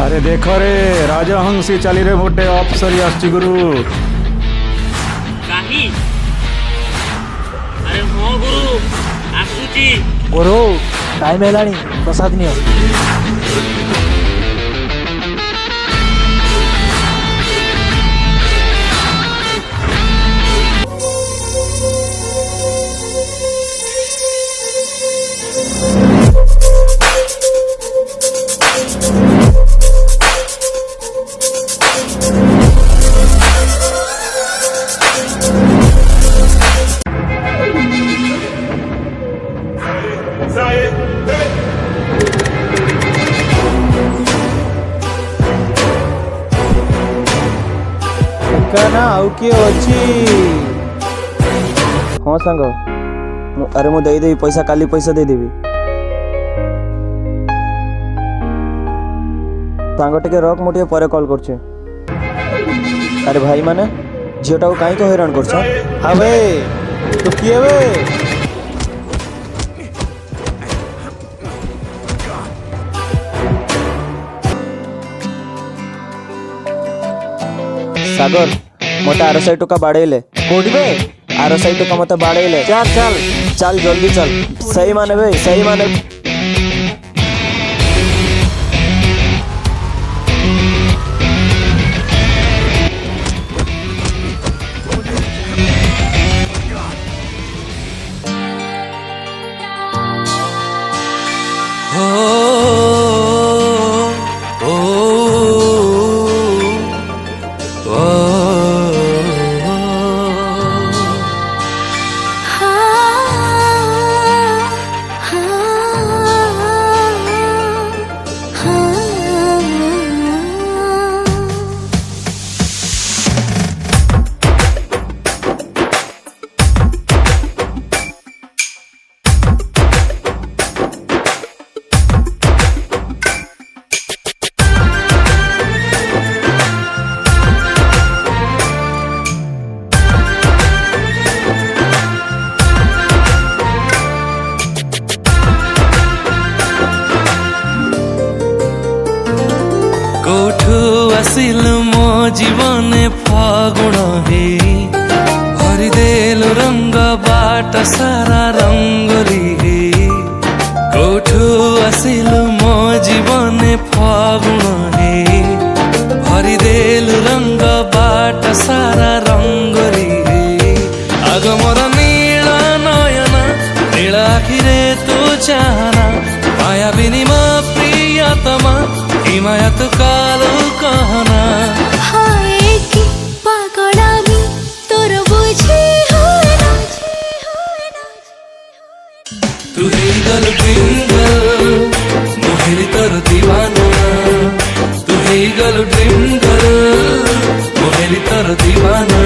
अरे देख रे राजहंसी चली रे मोटे अप्सरी आसची गुरु काहे अरे हो गुरु आसुची गुरु टाइम हेलानी प्रसाद नियो ना आउ किए अच्छी हाँ सांग अरे मु देदेवी पैसा काली पैसा देदेवी सांग टिके रख मु टिके परे कॉल करछे। अरे भाई माने झीटा को काई तो हैरान करछ। हां बे तो किए बे सागर मत आर साइड टुका बाड़ेले कोडी बे आर साइड टुका मत बाड़ेले चल चल चल जल्दी चल सही माने बे सही माने कोठू आसिल मो जीवन फागुण हे भरी देलु रंग बाट सारा रंगोली हे कोठू आसिल मो जीवन फागुण हे भरी देलु रंग बाट सारा रंगोली हे आग मोर नील नयन नील आखिरे तू चाहना माया बिनिमा प्रियतमा माया तो कालो कहना हाय की पागला भी तोर बुझे होए ना तू ही गल ड्रिंगल मोहिनी तोर दीवाना तू ही गल ड्रिंगल मोहिनी तोर दीवाना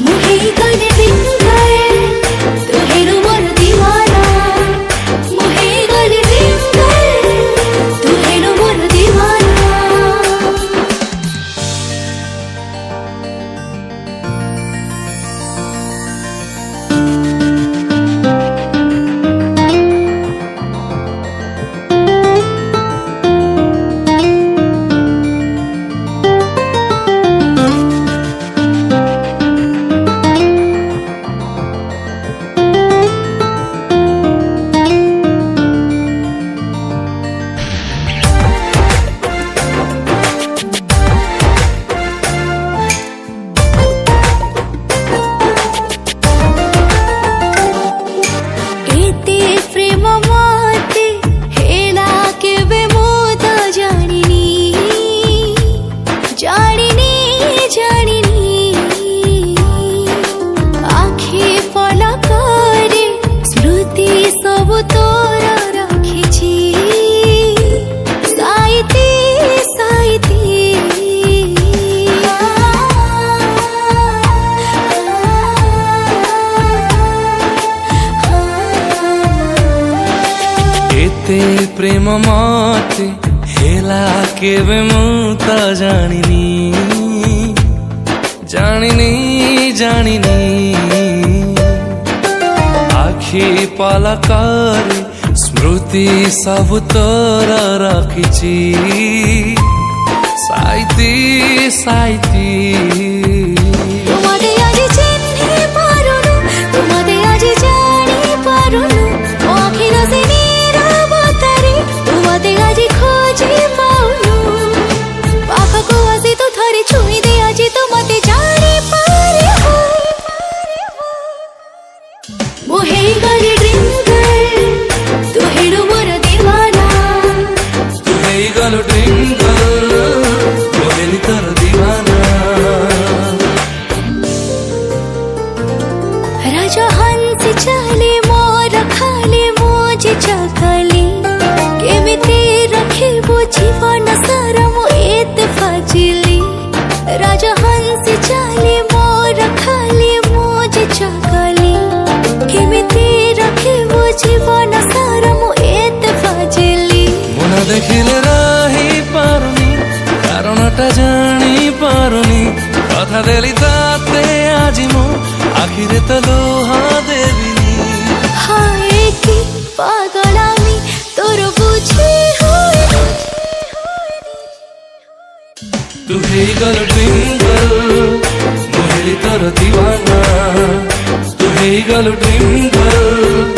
मुहे गले बिंगल तू हेरो मोर दीवाना मुहे गले बिंगल तू हेरो मोर दीवाना प्रेम मते हेला केवे मुता जानिनी जानिनी जानिनी आखि पलकर ସ୍ମୃତି ସବୁ ତୋର ରଖିଛି ସାଇତି ସାଇତି তোমাতে আজ চিহ্নে পারুনু তোমাতে আজ জানি পারুনু আখির সে নীরবতারে তোমাতে আজ খোঁজে পাউনু পাখকু আসি তো থরে ছুঁই দে আজ তোমাতে জানি পারে হো वो है गली ड्रिंकर तू हेडू मोर दीवाना तू ହେଇଗଲୁ ଡ୍ରିଙ୍କର ମୁଁ ହେଲି ତୋର ଦିୱାନା राजा हंस चले मोर खाली मोजे चकली केमिति रखिबो जीवन सारा मो एते फाजिली राजा हंस चले मोर खाली मोजे चकली केमिति रखिबो जीवन सारा मो एते फाजिली ମନ ଦେଖିଲେ ରହି ପାରୁନି କାରଣଟା ଜାଣି ପାରୁନି କଥା ଦେଲି ତାତେ ଆଜି ମୁଁ ଆଖିରେ ତ ଲୁହ ଦେବିନି हाय की पागलामी तोर बुझी हुई ତୁ ହେଇଗଲୁ ଡ୍ରିଙ୍କର ମୁଁ ହେଲି ତୋର ଦିୱାନା ତୁ ହେଇଗଲୁ ଡ୍ରିଙ୍କର